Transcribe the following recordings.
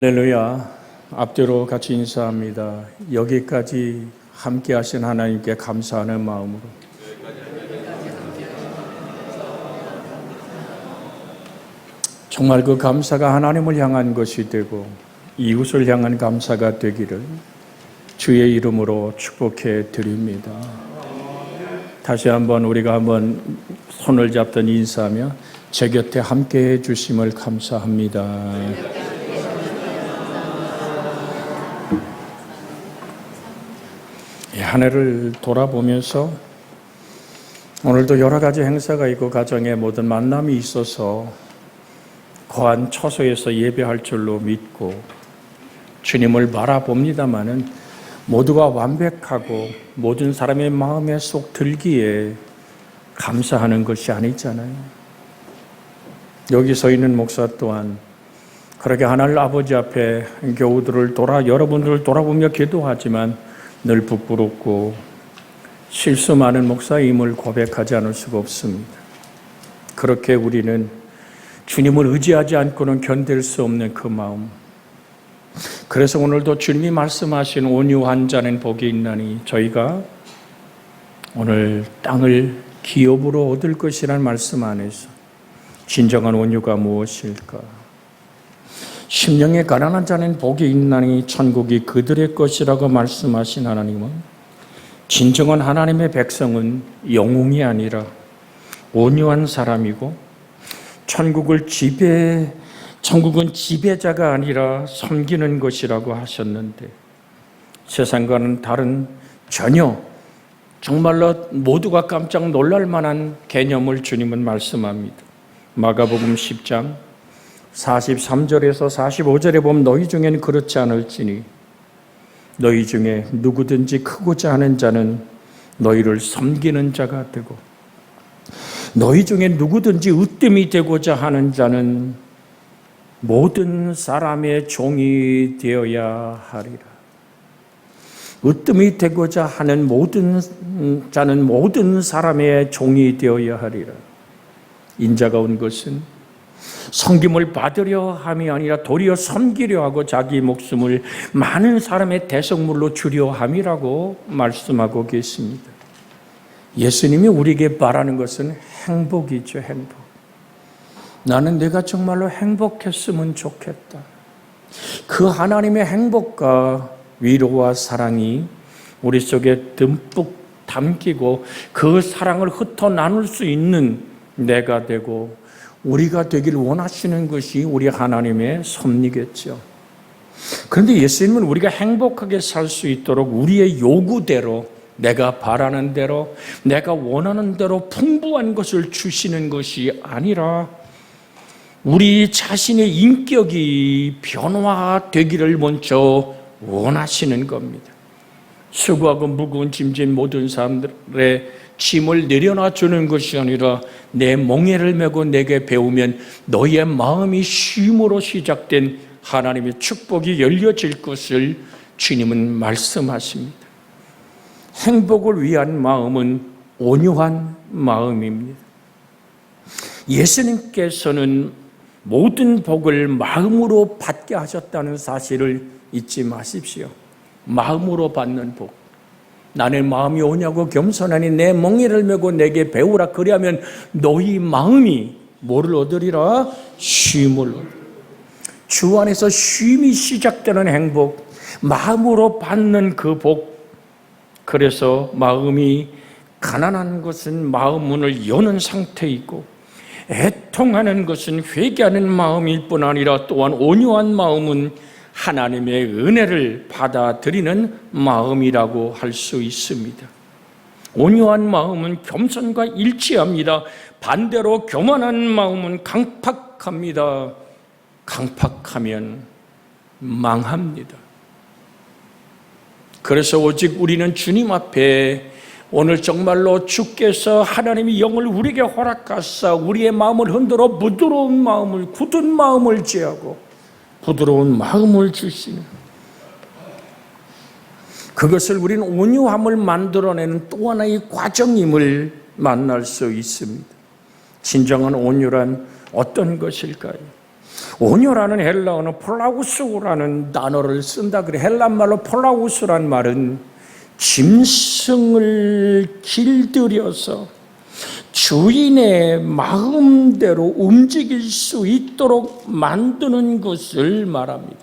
할렐루야. 앞뒤로 같이 인사합니다. 여기까지 함께 하신 하나님께 감사하는 마음으로 정말 그 감사가 하나님을 향한 것이 되고 이웃을 향한 감사가 되기를 주의 이름으로 축복해 드립니다. 다시 한번 우리가 손을 잡던 인사하며 제 곁에 함께 해 주심을 감사합니다. 한 해를 돌아보면서 오늘도 여러 가지 행사가 있고 가정에 모든 만남이 있어서 거한 처소에서 예배할 줄로 믿고 주님을 바라봅니다마는 모두가 완벽하고 모든 사람의 마음에 쏙 들기에 감사하는 것이 아니잖아요. 여기 서 있는 목사 또한 그렇게 하나님 아버지 앞에 여러분들을 돌아보며 기도하지만 늘 부끄럽고 실수 많은 목사임을 고백하지 않을 수가 없습니다. 그렇게 우리는 주님을 의지하지 않고는 견딜 수 없는 그 마음. 그래서 오늘도 주님이 말씀하신 온유한 자는 복이 있나니 저희가 오늘 땅을 기업으로 얻을 것이라는 말씀 안에서 진정한 온유가 무엇일까? 심령에 가난한 자는 복이 있나니 천국이 그들의 것이라고 말씀하신 하나님은 진정한 하나님의 백성은 영웅이 아니라 온유한 사람이고 천국은 지배자가 아니라 섬기는 것이라고 하셨는데 세상과는 다른 전혀 정말로 모두가 깜짝 놀랄 만한 개념을 주님은 말씀합니다. 마가복음 10장 43절에서 45절에 보면 너희 중에는 그렇지 않을지니 너희 중에 누구든지 크고자 하는 자는 너희를 섬기는 자가 되고 너희 중에 누구든지 으뜸이 되고자 하는 자는 모든 사람의 종이 되어야 하리라. 으뜸이 되고자 하는 모든 자는 모든 사람의 종이 되어야 하리라. 인자가 온 것은 섬김을 받으려 함이 아니라 도리어 섬기려 하고 자기 목숨을 많은 사람의 대성물로 주려 함이라고 말씀하고 계십니다. 예수님이 우리에게 바라는 것은 행복이죠. 행복. 나는 내가 정말로 행복했으면 좋겠다. 그 하나님의 행복과 위로와 사랑이 우리 속에 듬뿍 담기고 그 사랑을 흩어 나눌 수 있는 내가 되고 우리가 되길 원하시는 것이 우리 하나님의 섭리겠죠. 그런데 예수님은 우리가 행복하게 살 수 있도록 우리의 요구대로 내가 바라는 대로 내가 원하는 대로 풍부한 것을 주시는 것이 아니라 우리 자신의 인격이 변화되기를 먼저 원하시는 겁니다. 수고하고 무거운 짐진 모든 사람들의 짐을 내려놔 주는 것이 아니라 내 멍에를 메고 내게 배우면 너희의 마음이 쉼으로 시작된 하나님의 축복이 열려질 것을 주님은 말씀하십니다. 행복을 위한 마음은 온유한 마음입니다. 예수님께서는 모든 복을 마음으로 받게 하셨다는 사실을 잊지 마십시오. 마음으로 받는 복. 나는 마음이 오냐고 겸손하니 내 멍에를 메고 내게 배우라. 그리하면 너희 마음이 뭐를 얻으리라? 쉼을. 주 안에서 쉼이 시작되는 행복, 마음으로 받는 그 복. 그래서 마음이 가난한 것은 마음 문을 여는 상태이고 애통하는 것은 회개하는 마음일 뿐 아니라 또한 온유한 마음은 하나님의 은혜를 받아들이는 마음이라고 할 수 있습니다. 온유한 마음은 겸손과 일치합니다. 반대로 교만한 마음은 강팍합니다. 강팍하면 망합니다. 그래서 오직 우리는 주님 앞에 오늘 정말로 주께서 하나님이 영을 우리에게 허락하사 우리의 마음을 흔들어 부드러운 마음을, 굳은 마음을 제하고 부드러운 마음을 주시는 그것을 우리는 온유함을 만들어내는 또 하나의 과정임을 만날 수 있습니다. 진정한 온유란 어떤 것일까요? 온유라는 헬라어는 폴라우스라는 단어를 쓴다 그래. 헬란말로 폴라우스란 말은 짐승을 길들여서 주인의 마음대로 움직일 수 있도록 만드는 것을 말합니다.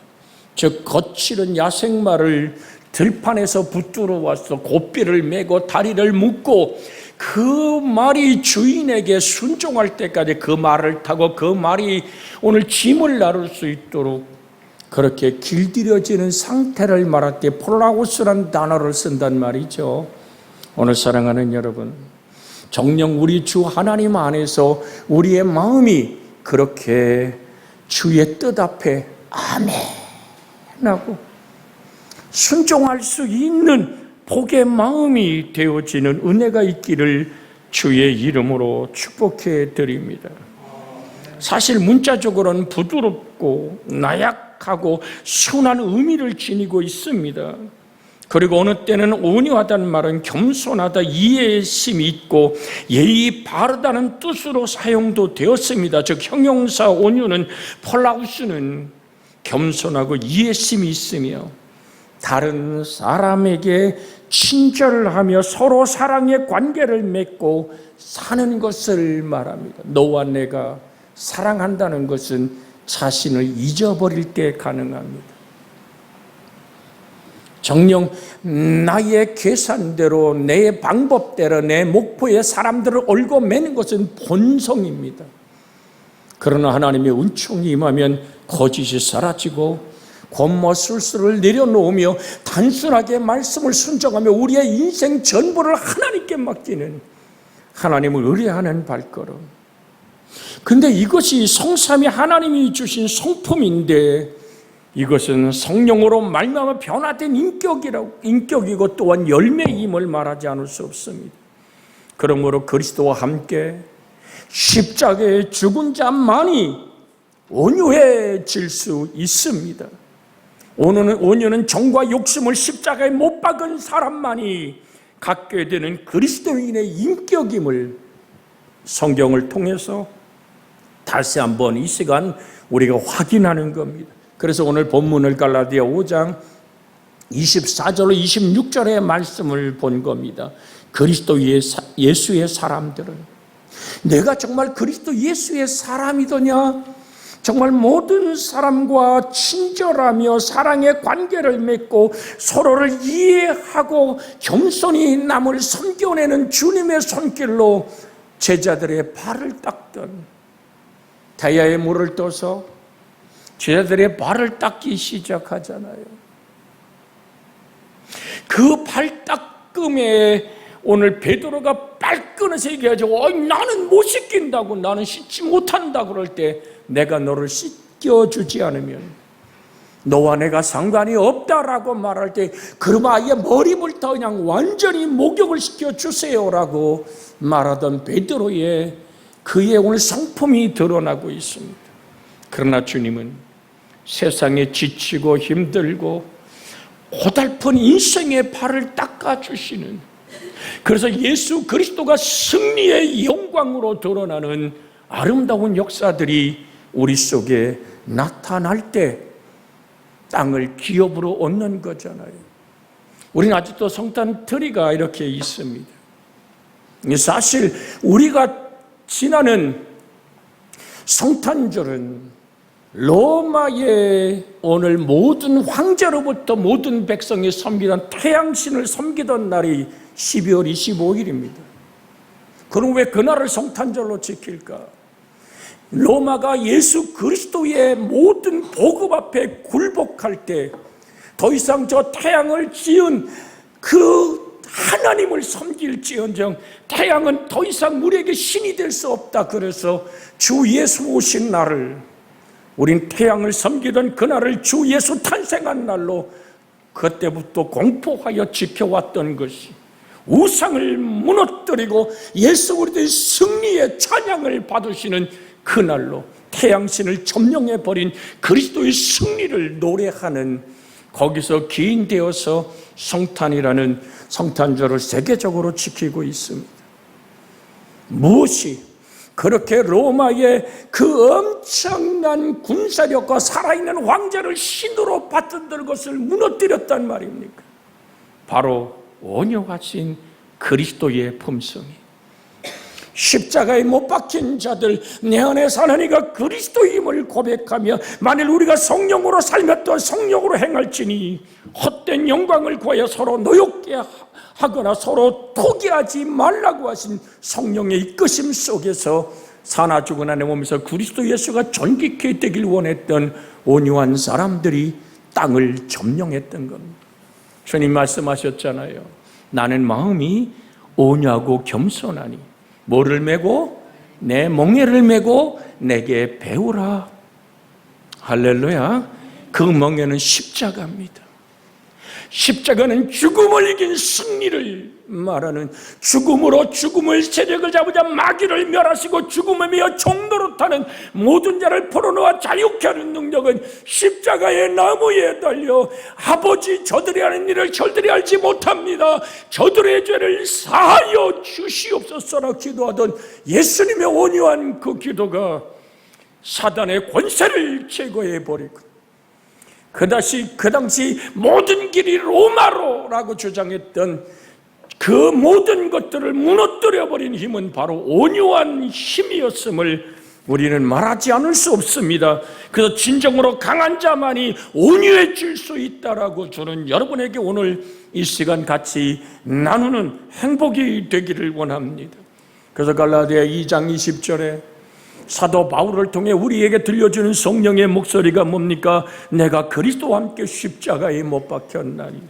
즉 거칠은 야생마를 들판에서 붙들어 와서 고삐를 메고 다리를 묶고 그 말이 주인에게 순종할 때까지 그 말을 타고 그 말이 오늘 짐을 나를 수 있도록 그렇게 길들여지는 상태를 말할 때 폴라우스라는 단어를 쓴단 말이죠. 오늘 사랑하는 여러분, 정녕 우리 주 하나님 안에서 우리의 마음이 그렇게 주의 뜻 앞에 아멘 하고 순종할 수 있는 복의 마음이 되어지는 은혜가 있기를 주의 이름으로 축복해 드립니다. 사실 문자적으로는 부드럽고 나약하고 순한 의미를 지니고 있습니다. 그리고 어느 때는 온유하다는 말은 겸손하다, 이해심이 있고 예의 바르다는 뜻으로 사용도 되었습니다. 즉 형용사 온유는 폴라우스는 겸손하고 이해심이 있으며 다른 사람에게 친절을 하며 서로 사랑의 관계를 맺고 사는 것을 말합니다. 너와 내가 사랑한다는 것은 자신을 잊어버릴 때 가능합니다. 정녕 나의 계산대로 내 방법대로 내 목표에 사람들을 얽어 매는 것은 본성입니다. 그러나 하나님의 은총이 임하면 거짓이 사라지고 권모술수를 내려놓으며 단순하게 말씀을 순종하며 우리의 인생 전부를 하나님께 맡기는 하나님을 의뢰하는 발걸음. 근데 이것이 성삼위 하나님이 주신 성품인데 이것은 성령으로 말미암아 변화된 인격이고 또한 열매임을 말하지 않을 수 없습니다. 그러므로 그리스도와 함께 십자가에 죽은 자만이 온유해질 수 있습니다. 온유는 정과 욕심을 십자가에 못 박은 사람만이 갖게 되는 그리스도인의 인격임을 성경을 통해서 다시 한번 이 시간 우리가 확인하는 겁니다. 그래서 오늘 본문을 갈라디아 5장 24절로 26절의 말씀을 본 겁니다. 그리스도 예수의 사람들은 내가 정말 그리스도 예수의 사람이더냐? 정말 모든 사람과 친절하며 사랑의 관계를 맺고 서로를 이해하고 겸손히 남을 섬겨내는 주님의 손길로 제자들의 발을 닦던 다이아의 물을 떠서 제자들의 발을 닦기 시작하잖아요. 그 발 닦음에 오늘 베드로가 발끈해서 얘기하죠. 나는 못 씻긴다고, 나는 씻지 못한다 그럴 때 내가 너를 씻겨주지 않으면 너와 내가 상관이 없다라고 말할 때 그러면 아예 머리부터 그냥 완전히 목욕을 시켜주세요라고 말하던 베드로의 그의 오늘 성품이 드러나고 있습니다. 그러나 주님은 세상에 지치고 힘들고 고달픈 인생의 발을 닦아주시는, 그래서 예수 그리스도가 승리의 영광으로 드러나는 아름다운 역사들이 우리 속에 나타날 때 땅을 기업으로 얻는 거잖아요. 우리는 아직도 성탄 트리가 이렇게 있습니다. 사실 우리가 지나는 성탄절은 로마의 오늘 모든 황제로부터 모든 백성이 섬기던 태양신을 섬기던 날이 12월 25일입니다. 그럼 왜 그날을 성탄절로 지킬까? 로마가 예수 그리스도의 모든 복음 앞에 굴복할 때 더 이상 저 태양을 지은 그 하나님을 섬길지언정 태양은 더 이상 우리에게 신이 될 수 없다. 그래서 주 예수 오신 날을, 우린 태양을 섬기던 그날을 주 예수 탄생한 날로 그때부터 공포하여 지켜왔던 것이 우상을 무너뜨리고 예수 그리스도의 승리의 찬양을 받으시는 그날로 태양신을 점령해버린 그리스도의 승리를 노래하는, 거기서 기인되어서 성탄이라는 성탄절을 세계적으로 지키고 있습니다. 무엇이 그렇게 로마의 그 엄청난 군사력과 살아있는 황제를 신으로 받던 것을 무너뜨렸단 말입니까? 바로 온유하신 그리스도의 품성이. 십자가에 못 박힌 자들, 내 안에 사는 이가 그리스도임을 고백하며 만일 우리가 성령으로 살며 또 성령으로 행할지니 헛된 영광을 구하여 서로 노엽게 하거나 서로 포기하지 말라고 하신 성령의 이끄심 속에서 사나 죽으나 내 몸에서 그리스도 예수가 존귀케 되길 원했던 온유한 사람들이 땅을 점령했던 겁니다. 주님 말씀하셨잖아요. 나는 마음이 온유하고 겸손하니 뭐를 메고? 내 멍에를 메고 내게 배우라. 할렐루야. 그 멍에는 십자가입니다. 십자가는 죽음을 이긴 승리를 말하는, 죽음으로 죽음을 세력을 잡으자 마귀를 멸하시고 죽음에 매어 종노릇하는 모든 자를 풀어놓아 자유케 하는 능력은 십자가의 나무에 달려 아버지 저들이 하는 일을 저들이 알지 못합니다. 저들의 죄를 사하여 주시옵소서라 기도하던 예수님의 온유한 그 기도가 사단의 권세를 제거해버리고 그 당시 모든 길이 로마로라고 주장했던 그 모든 것들을 무너뜨려버린 힘은 바로 온유한 힘이었음을 우리는 말하지 않을 수 없습니다. 그래서 진정으로 강한 자만이 온유해질 수 있다라고 저는 여러분에게 오늘 이 시간 같이 나누는 행복이 되기를 원합니다. 그래서 갈라디아 2장 20절에 사도 바울을 통해 우리에게 들려주는 성령의 목소리가 뭡니까? 내가 그리스도와 함께 십자가에 못 박혔나니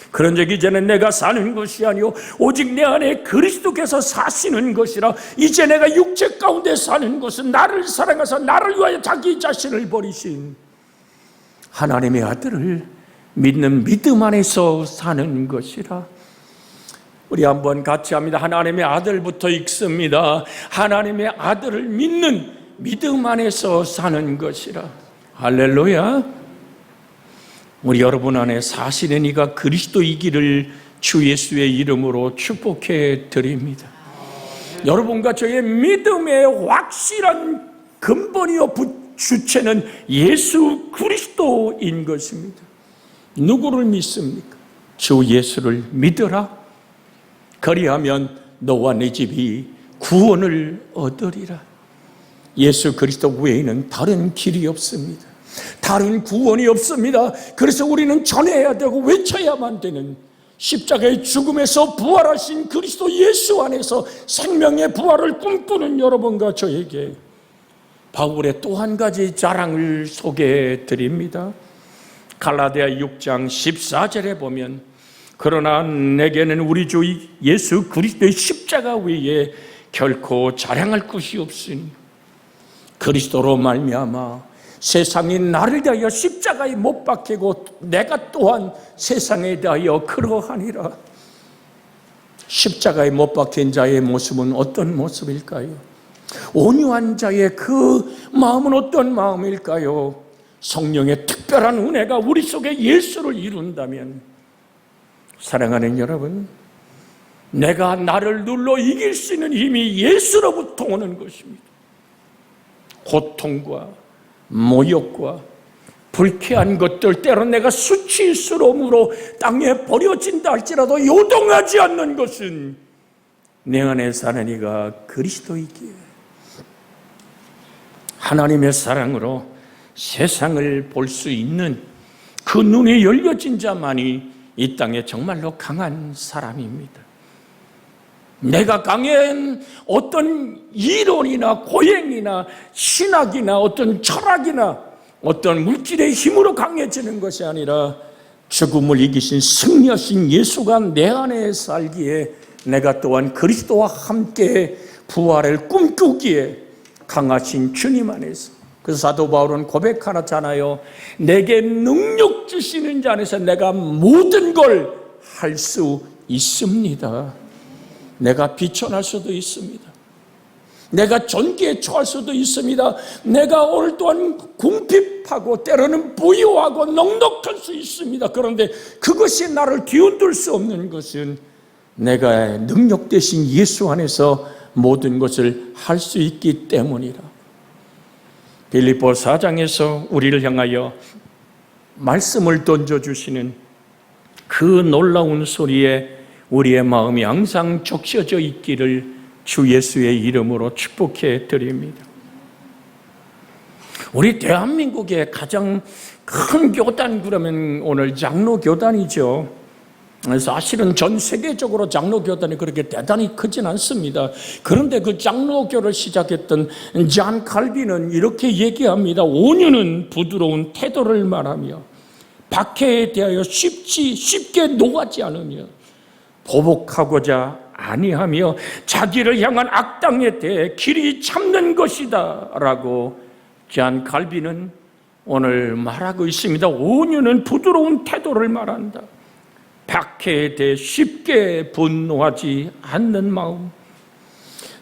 그런즉 이제는 내가 사는 것이 아니요 오직 내 안에 그리스도께서 사시는 것이라. 이제 내가 육체 가운데 사는 것은 나를 사랑하사 나를 위하여 자기 자신을 버리신 하나님의 아들을 믿는 믿음 안에서 사는 것이라. 우리 한번 같이 합니다. 하나님의 아들부터 읽습니다. 하나님의 아들을 믿는 믿음 안에서 사는 것이라. 할렐루야. 우리 여러분 안에 사시는 이가 그리스도이기를 주 예수의 이름으로 축복해 드립니다. 여러분과 저의 믿음의 확실한 근본이요 주체는 예수 그리스도인 것입니다. 누구를 믿습니까? 주 예수를 믿으라. 그리하면 너와 네 집이 구원을 얻으리라. 예수 그리스도 외에는 다른 길이 없습니다. 다른 구원이 없습니다. 그래서 우리는 전해야 되고 외쳐야만 되는 십자가의 죽음에서 부활하신 그리스도 예수 안에서 생명의 부활을 꿈꾸는 여러분과 저에게 바울의 또 한 가지 자랑을 소개해 드립니다. 갈라디아 6장 14절에 보면 그러나 내게는 우리 주 예수 그리스도의 십자가 외에 결코 자랑할 것이 없으니 그리스도로 말미암아 세상이 나를 대하여 십자가에 못 박히고 내가 또한 세상에 대하여 그러하니라. 십자가에 못 박힌 자의 모습은 어떤 모습일까요? 온유한 자의 그 마음은 어떤 마음일까요? 성령의 특별한 은혜가 우리 속에 예수를 이룬다면 사랑하는 여러분, 내가 나를 눌러 이길 수 있는 힘이 예수로부터 오는 것입니다. 고통과 모욕과 불쾌한 것들, 때론 내가 수치스러움으로 땅에 버려진다 할지라도 요동하지 않는 것은 내 안에 사는 이가 그리스도이기에 하나님의 사랑으로 세상을 볼 수 있는 그 눈이 열려진 자만이 이 땅에 정말로 강한 사람입니다. 내가 강한 어떤 이론이나 고행이나 신학이나 어떤 철학이나 어떤 물질의 힘으로 강해지는 것이 아니라 죽음을 이기신 승리하신 예수가 내 안에 살기에 내가 또한 그리스도와 함께 부활을 꿈꾸기에 강하신 주님 안에서. 그래서 사도 바울은 고백하잖아요. 내게 능력 주시는 자 안에서 내가 모든 걸 할 수 있습니다. 내가 비천할 수도 있습니다. 내가 전기에 처할 수도 있습니다. 내가 오늘 또한 궁핍하고 때로는 부유하고 넉넉할 수 있습니다. 그런데 그것이 나를 뒤흔들 수 없는 것은 내가 능력 대신 예수 안에서 모든 것을 할 수 있기 때문이라. 빌립보 4장에서 우리를 향하여 말씀을 던져주시는 그 놀라운 소리에 우리의 마음이 항상 적셔져 있기를 주 예수의 이름으로 축복해 드립니다. 우리 대한민국의 가장 큰 교단 그러면 오늘 장로교단이죠. 사실은 전 세계적으로 장로교단이 그렇게 대단히 크진 않습니다. 그런데 그 장로교를 시작했던 잔 칼빈은 이렇게 얘기합니다. 온유는 부드러운 태도를 말하며 박해에 대하여 쉽게 노하지 않으며 보복하고자 아니하며 자기를 향한 악당에 대해 길이 참는 것이다 라고 잔 칼빈은 오늘 말하고 있습니다. 온유는 부드러운 태도를 말한다. 박해에 대해 쉽게 분노하지 않는 마음,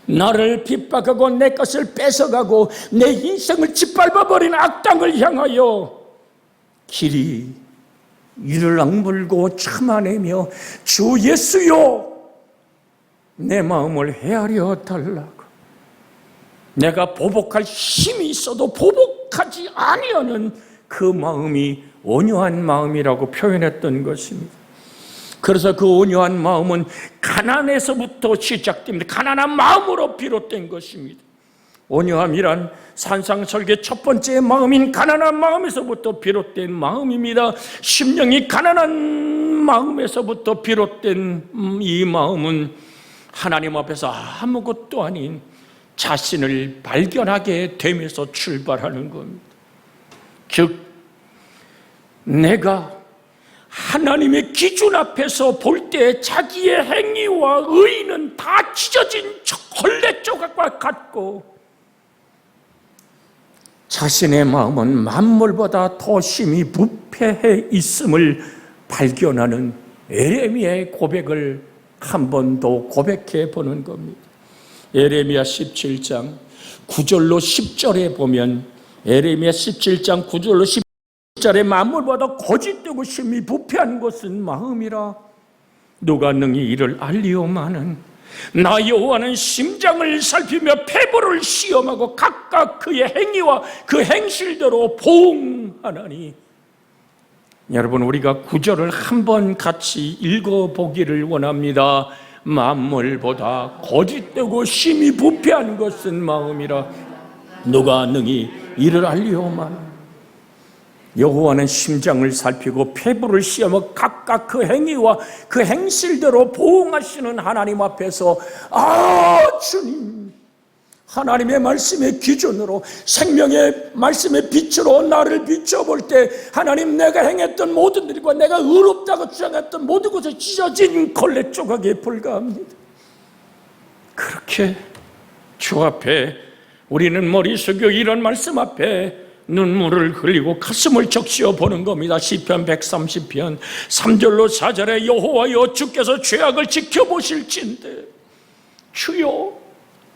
나를 핍박하고 내 것을 뺏어가고 내 인생을 짓밟아버린 악당을 향하여 길이 이를 악물고 참아내며 주 예수여 내 마음을 헤아려 달라고. 내가 보복할 힘이 있어도 보복하지 아니하는 그 마음이 온유한 마음이라고 표현했던 것입니다. 그래서 그 온유한 마음은 가난에서부터 시작됩니다. 가난한 마음으로 비롯된 것입니다. 온유함이란 산상설계 첫 번째 마음인 가난한 마음에서부터 비롯된 마음입니다. 심령이 가난한 마음에서부터 비롯된 이 마음은 하나님 앞에서 아무것도 아닌 자신을 발견하게 되면서 출발하는 겁니다. 즉 내가 하나님의 기준 앞에서 볼 때 자기의 행위와 의는 다 찢어진 걸레 조각과 같고 자신의 마음은 만물보다 더 심히 부패해 있음을 발견하는 예레미야의 고백을 한 번 더 고백해 보는 겁니다. 예레미야 17장 9절로 10절에 보면 예레미야 17장 9절로 10절에 만물보다 거짓되고 심히 부패한 것은 마음이라 누가 능히 이를 알리오마는 나 여호와는 심장을 살피며 폐부를 시험하고 각각 그의 행위와 그 행실대로 보응하나니. 여러분 우리가 9절을 한번 같이 읽어보기를 원합니다. 만물보다 거짓되고 심히 부패한 것은 마음이라 누가 능히 이를 알리오마는 여호와는 심장을 살피고 폐부를 시험하고 각각 그 행위와 그 행실대로 보응하시는 하나님 앞에서 주님 하나님의 말씀의 기준으로 생명의 말씀의 빛으로 나를 비춰볼 때 하나님 내가 행했던 모든 일과 내가 의롭다고 주장했던 모든 것에 찢어진 걸레 조각에 불과합니다. 그렇게 주 앞에 우리는 머리 숙여 이런 말씀 앞에 눈물을 흘리고 가슴을 적시어 보는 겁니다. 시편 130편 3절로 4절에 여호와여 주께서 죄악을 지켜보실진데 주여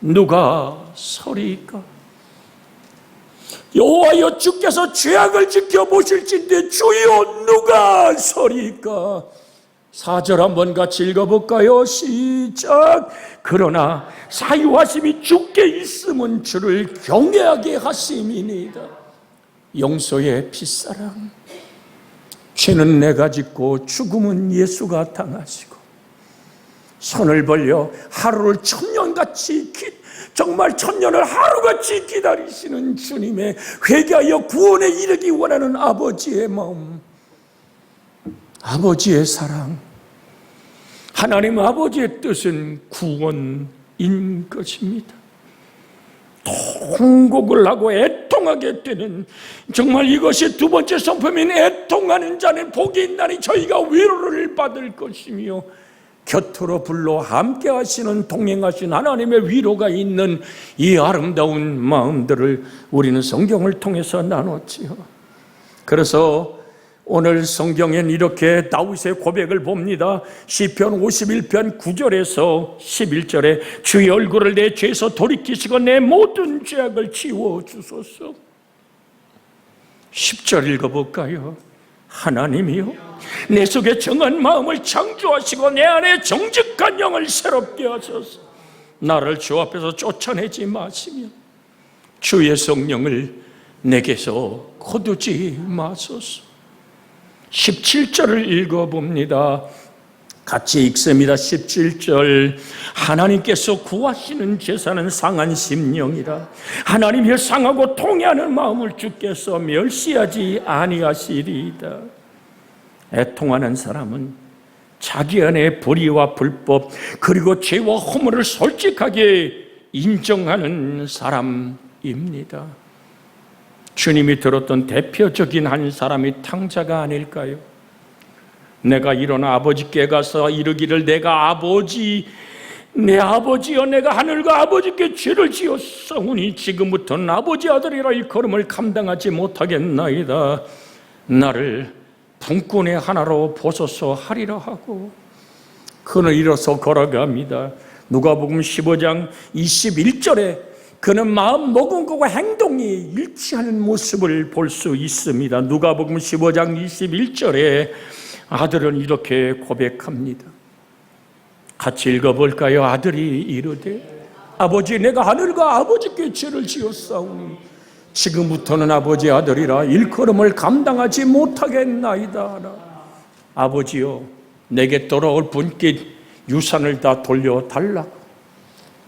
누가 서리이까. 여호와여 주께서 죄악을 지켜보실진데 주여 누가 서리이까. 4절 한번 같이 읽어볼까요? 시작. 그러나 사유하심이 주께 있음은 주를 경외하게 하심이니이다. 용서의 핏사랑. 죄는 내가 짓고 죽음은 예수가 당하시고 손을 벌려 하루를 천년같이 정말 천년을 하루같이 기다리시는 주님의 회개하여 구원에 이르기 원하는 아버지의 마음, 아버지의 사랑. 하나님 아버지의 뜻은 구원인 것입니다. 통곡을 하고 애통하게 되는, 정말 이것이 두 번째 성품인 애통하는 자는 복이 있나니 저희가 위로를 받을 것이며 곁으로 불러 함께 하시는 동행하신 하나님의 위로가 있는 이 아름다운 마음들을 우리는 성경을 통해서 나눴지요. 그래서 오늘 성경엔 이렇게 다윗의 고백을 봅니다. 시편 51편 9절에서 11절에 주의 얼굴을 내 죄에서 돌이키시고 내 모든 죄악을 지워주소서. 10절 읽어볼까요? 하나님이요 내 속에 정한 마음을 창조하시고 내 안에 정직한 영을 새롭게 하소서. 나를 주 앞에서 쫓아내지 마시며 주의 성령을 내게서 거두지 마소서. 17절을 읽어봅니다. 같이 읽습니다. 17절. 하나님께서 구하시는 제사는 상한 심령이라. 하나님을 상하고 통회하는 마음을 주께서 멸시하지 아니하시리이다. 애통하는 사람은 자기 안에 불의와 불법 그리고 죄와 허물을 솔직하게 인정하는 사람입니다. 주님이 들었던 대표적인 한 사람이 탕자가 아닐까요? 내가 일어나 아버지께 가서 이르기를 내 아버지여 내가 하늘과 아버지께 죄를 지었사오니 지금부터는 아버지 아들이라 일컬음을 감당하지 못하겠나이다. 나를 분꾼의 하나로 보소서 하리라 하고 그는 일어서 걸어갑니다. 누가복음 15장 21절에 그는 마음 먹은 것과 행동이 일치하는 모습을 볼 수 있습니다. 누가복음 15장 21절에 아들은 이렇게 고백합니다. 같이 읽어볼까요? 아들이 이르되 아버지 내가 하늘과 아버지께 죄를 지었사오니 지금부터는 아버지 아들이라 일컬음을 감당하지 못하겠나이다. 아버지여 내게 돌아올 분께 유산을 다 돌려달라고.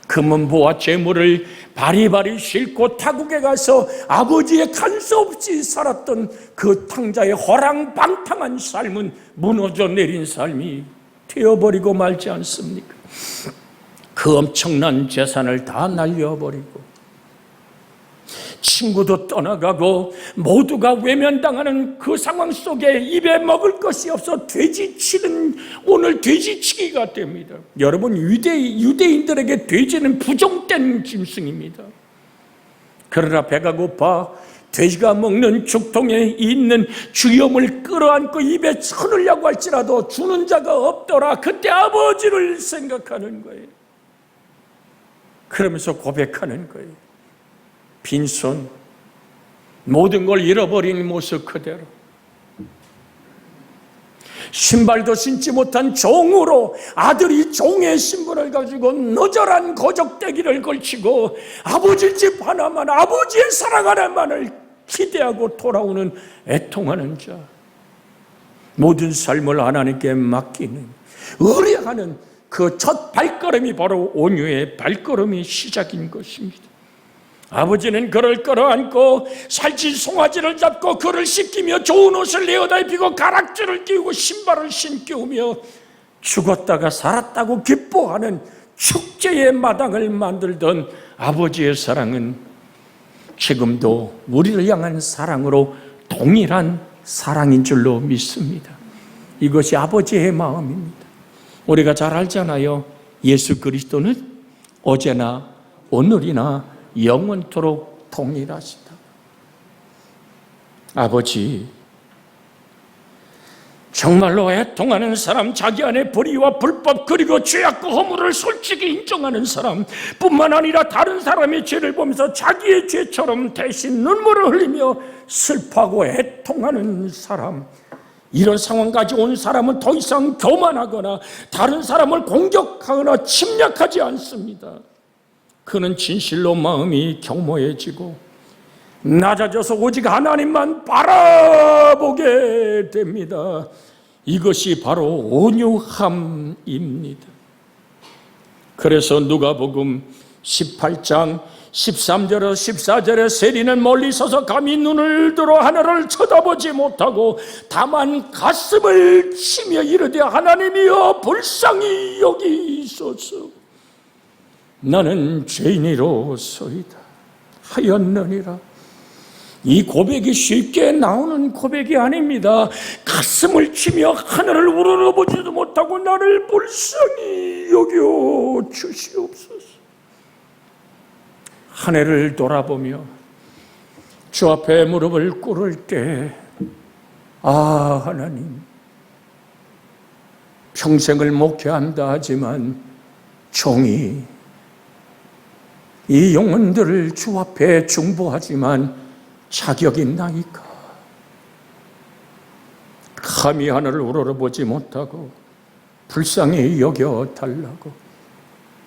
금은보와 재물을 바리바리 싣고 타국에 가서 아버지의 간섭 없이 살았던 그 탕자의 허랑방탕한 삶은 무너져 내린 삶이 되어버리고 말지 않습니까? 그 엄청난 재산을 다 날려버리고 친구도 떠나가고 모두가 외면당하는 그 상황 속에 입에 먹을 것이 없어 돼지치는 오늘 돼지치기가 됩니다. 여러분 유대인들에게 돼지는 부정된 짐승입니다. 그러나 배가 고파 돼지가 먹는 죽통에 있는 주염을 끌어안고 입에 쳐넣으려고 할지라도 주는 자가 없더라. 그때 아버지를 생각하는 거예요. 그러면서 고백하는 거예요. 빈손, 모든 걸 잃어버린 모습 그대로 신발도 신지 못한 종으로 아들이 종의 신분을 가지고 너절한 거적대기를 걸치고 아버지 집 하나만, 아버지의 사랑 하나만을 기대하고 돌아오는 애통하는 자, 모든 삶을 하나님께 맡기는 의뢰하는 그 첫 발걸음이 바로 온유의 발걸음이 시작인 것입니다. 아버지는 그를 끌어안고 살찐 송아지를 잡고 그를 씻기며 좋은 옷을 내어다 입히고 가락지를 끼우고 신발을 신겨우며 죽었다가 살았다고 기뻐하는 축제의 마당을 만들던 아버지의 사랑은 지금도 우리를 향한 사랑으로 동일한 사랑인 줄로 믿습니다. 이것이 아버지의 마음입니다. 우리가 잘 알잖아요. 예수 그리스도는 어제나 오늘이나 영원토록 동일하시다. 아버지, 정말로 애통하는 사람, 자기 안에 불의와 불법 그리고 죄악과 허물을 솔직히 인정하는 사람 뿐만 아니라 다른 사람의 죄를 보면서 자기의 죄처럼 대신 눈물을 흘리며 슬퍼하고 애통하는 사람, 이런 상황까지 온 사람은 더 이상 교만하거나 다른 사람을 공격하거나 침략하지 않습니다. 그는 진실로 마음이 겸허해지고 낮아져서 오직 하나님만 바라보게 됩니다. 이것이 바로 온유함입니다. 그래서 누가복음 18장 13절에서 14절에 세리는 멀리 서서 감히 눈을 들어 하늘을 쳐다보지 못하고 다만 가슴을 치며 이르되 하나님이여 불쌍히 여기소서. 나는 죄인이로소이다 하였느니라. 이 고백이 쉽게 나오는 고백이 아닙니다. 가슴을 치며 하늘을 우러러보지도 못하고 나를 불쌍히 여겨 주시옵소서. 하늘을 돌아보며 주 앞에 무릎을 꿇을 때 하나님, 평생을 목회한다 하지만 종이 이 영혼들을 주 앞에 중보하지만 자격이 있나이까? 감히 하늘을 우러러보지 못하고 불쌍히 여겨달라고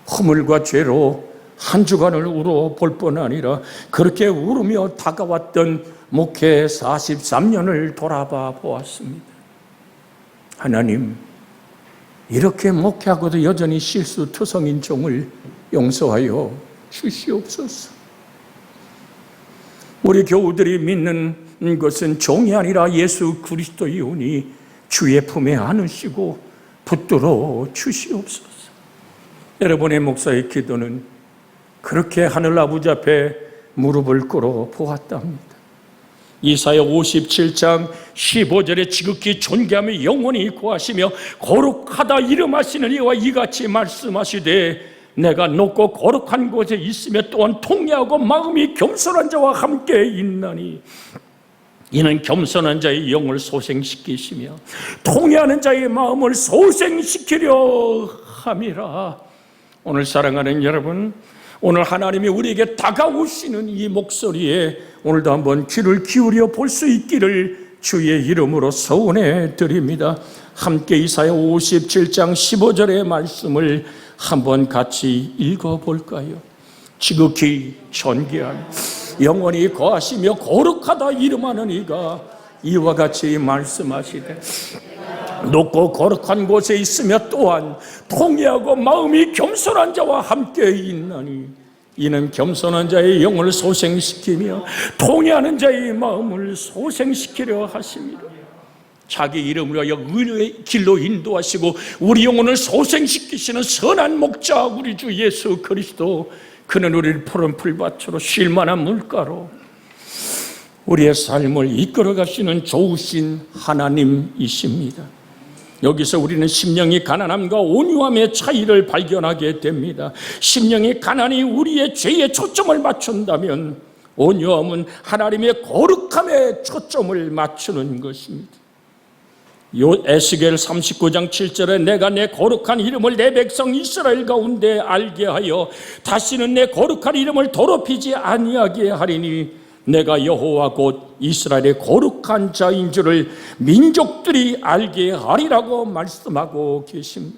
허물과 죄로 한 주간을 울어 볼 뿐 아니라 그렇게 울으며 다가왔던 목회 43년을 돌아봐 보았습니다. 하나님, 이렇게 목회하고도 여전히 실수투성인 종을 용서하여 주시옵소서. 우리 교우들이 믿는 것은 종이 아니라 예수 그리스도이오니 주의 품에 안으시고 붙들어 주시옵소서. 여러분의 목사의 기도는 그렇게 하늘 아버지 앞에 무릎을 꿇어 보았답니다. 이사야 57장 15절에 지극히 존귀하며 영원히 구하시며 거룩하다 이름하시는 이와 이같이 말씀하시되 내가 높고 거룩한 곳에 있으며 또한 통회하고 마음이 겸손한 자와 함께 있나니 이는 겸손한 자의 영을 소생시키시며 통회하는 자의 마음을 소생시키려 함이라. 오늘 사랑하는 여러분, 오늘 하나님이 우리에게 다가오시는 이 목소리에 오늘도 한번 귀를 기울여 볼 수 있기를 주의 이름으로 소원해 드립니다. 함께 이사야 57장 15절의 말씀을 한번 같이 읽어볼까요? 지극히 존귀한 영원히 거하시며 거룩하다 이름하는 이가 이와 같이 말씀하시되 높고 거룩한 곳에 있으며 또한 통회하고 마음이 겸손한 자와 함께 있나니 이는 겸손한 자의 영을 소생시키며 통회하는 자의 마음을 소생시키려 하십니다. 자기 이름으로 하여 의의 길로 인도하시고 우리 영혼을 소생시키시는 선한 목자 우리 주 예수 그리스도, 그는 우리를 푸른 풀밭으로 쉴만한 물가로 우리의 삶을 이끌어 가시는 좋으신 하나님이십니다. 여기서 우리는 심령이 가난함과 온유함의 차이를 발견하게 됩니다. 심령이 가난이 우리의 죄에 초점을 맞춘다면 온유함은 하나님의 거룩함에 초점을 맞추는 것입니다. 에스겔 39장 7절에 내가 내 거룩한 이름을 내 백성 이스라엘 가운데 알게 하여 다시는 내 거룩한 이름을 더럽히지 아니하게 하리니 내가 여호와 곧 이스라엘의 거룩한 자인 줄을 민족들이 알게 하리라고 말씀하고 계십니다.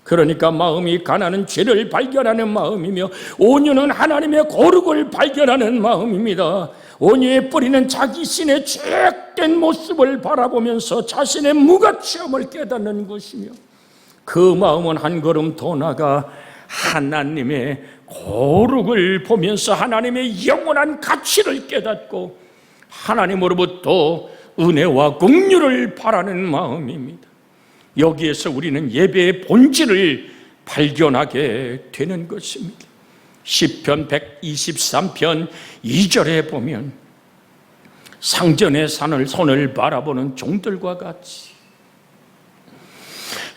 그러니까 마음이 가난은 죄를 발견하는 마음이며 온유는 하나님의 거룩을 발견하는 마음입니다. 온유의 뿌리는 자기 신의 죄악된 모습을 바라보면서 자신의 무가치함을 깨닫는 것이며 그 마음은 한 걸음 더 나아가 하나님의 거룩을 보면서 하나님의 영원한 가치를 깨닫고 하나님으로부터 은혜와 긍휼을 바라는 마음입니다. 여기에서 우리는 예배의 본질을 발견하게 되는 것입니다. 시편 123편 2절에 보면 상전의 산을 손을 바라보는 종들과 같이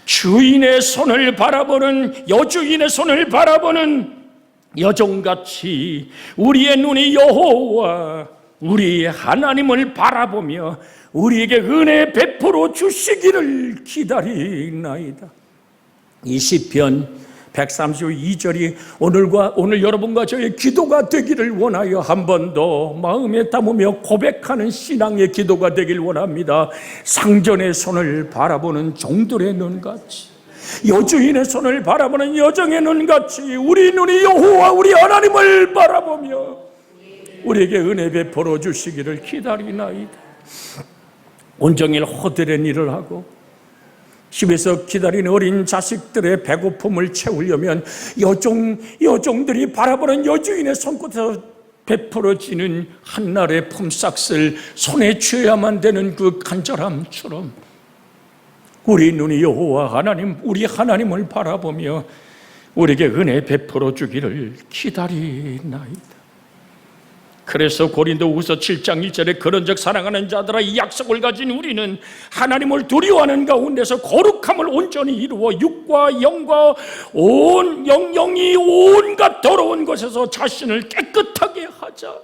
주인의 손을 바라보는 여주인의 손을 바라보는 여종같이 우리의 눈이 여호와 우리 하나님을 바라보며 우리에게 은혜 베풀어 주시기를 기다리나이다. 이 시편 132절이 오늘 여러분과 저의 기도가 되기를 원하여 한 번 더 마음에 담으며 고백하는 신앙의 기도가 되길 원합니다. 상전의 손을 바라보는 종들의 눈같이 여주인의 손을 바라보는 여정의 눈같이 우리 눈이 여호와 우리 하나님을 바라보며 우리에게 은혜 베풀어 주시기를 기다리나이다. 온종일 호들의 일을 하고 집에서 기다리는 어린 자식들의 배고픔을 채우려면 여종들이 바라보는 여주인의 손끝에서 베풀어지는 한날의 품삯을 손에 쥐어야만 되는 그 간절함처럼 우리 눈이 여호와 하나님 우리 하나님을 바라보며 우리에게 은혜 베풀어 주기를 기다리나이다. 그래서 고린도후서 7장 1절에 그런즉 사랑하는 자들아 이 약속을 가진 우리는 하나님을 두려워하는 가운데서 거룩함을 온전히 이루어 육과 영과 영이 온갖 더러운 것에서 자신을 깨끗하게 하자.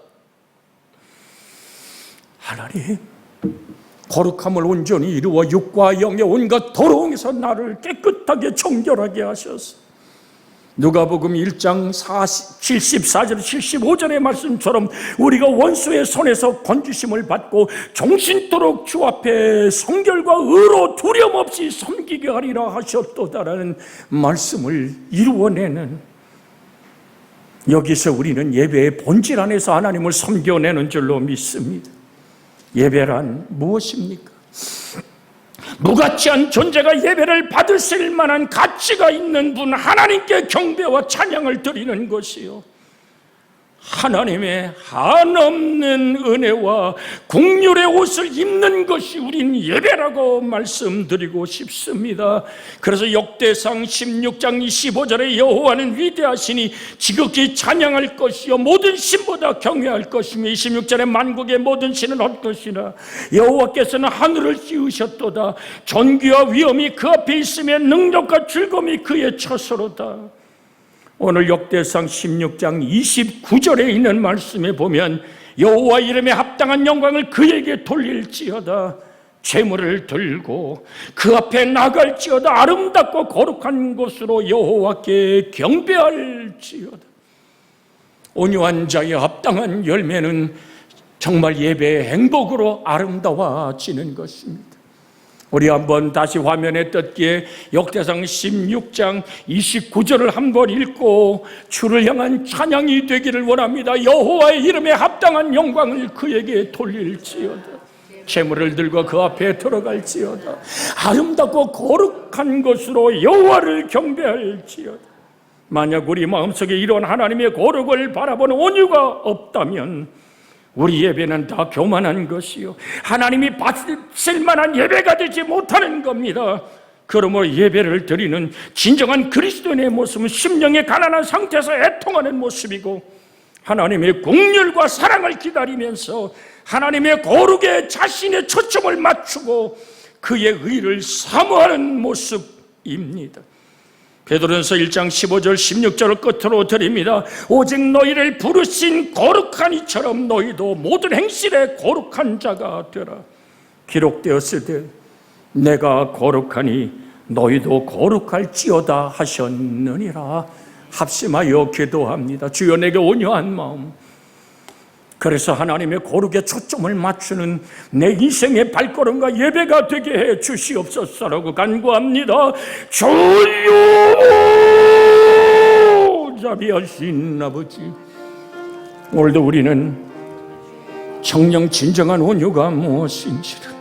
하나님, 거룩함을 온전히 이루어 육과 영의 온갖 더러운 것에서 나를 깨끗하게 정결하게 하셔서 누가복음 1장 74절 75절의 말씀처럼 우리가 원수의 손에서 건지심을 받고 종신토록 주 앞에 성결과 의로 두려움 없이 섬기게 하리라 하셨도다라는 말씀을 이루어내는 여기서 우리는 예배의 본질 안에서 하나님을 섬겨내는 줄로 믿습니다. 예배란 무엇입니까? 무가치한 존재가 예배를 받으실 만한 가치가 있는 분, 하나님께 경배와 찬양을 드리는 것이요, 하나님의 한없는 은혜와 긍휼의 옷을 입는 것이 우린 예배라고 말씀드리고 싶습니다. 그래서 역대상 16장 25절에 여호와는 위대하시니 지극히 찬양할 것이요 모든 신보다 경외할 것이며, 26절에 만국의 모든 신은 헛것이라 여호와께서는 하늘을 씌우셨도다. 존귀와 위엄이 그 앞에 있으며 능력과 즐거움이 그의 처소로다. 오늘 역대상 16장 29절에 있는 말씀에 보면 여호와 이름에 합당한 영광을 그에게 돌릴지어다. 제물을 들고 그 앞에 나갈지어다. 아름답고 거룩한 곳으로 여호와께 경배할지어다. 온유한 자의 합당한 열매는 정말 예배의 행복으로 아름다워지는 것입니다. 우리 한번 다시 화면에 떴기에 역대상 16장 29절을 한번 읽고 주를 향한 찬양이 되기를 원합니다. 여호와의 이름에 합당한 영광을 그에게 돌릴지어다. 제물을 들고 그 앞에 들어갈지어다. 아름답고 거룩한 것으로 여호와를 경배할지어다. 만약 우리 마음속에 이런 하나님의 거룩을 바라보는 온유가 없다면 우리 예배는 다 교만한 것이요, 하나님이 받으실 만한 예배가 되지 못하는 겁니다. 그러므로 예배를 드리는 진정한 그리스도인의 모습은 심령의 가난한 상태에서 애통하는 모습이고, 하나님의 긍휼과 사랑을 기다리면서 하나님의 거룩에 자신의 초점을 맞추고 그의 의를 사모하는 모습입니다. 베드로전서 1장 15절 16절을 끝으로 드립니다. 오직 너희를 부르신 거룩한 이처럼 너희도 모든 행실에 거룩한 자가 되라. 기록되었으되 내가 거룩하니 너희도 거룩할지어다 하셨느니라. 합심하여 기도합니다. 주여, 내게 온유한 마음, 그래서 하나님의 거룩에 초점을 맞추는 내 인생의 발걸음과 예배가 되게 해 주시옵소서라고 간구합니다. 주여, 자비하신 아버지, 오늘도 우리는 정녕 진정한 온유가 무엇인지를,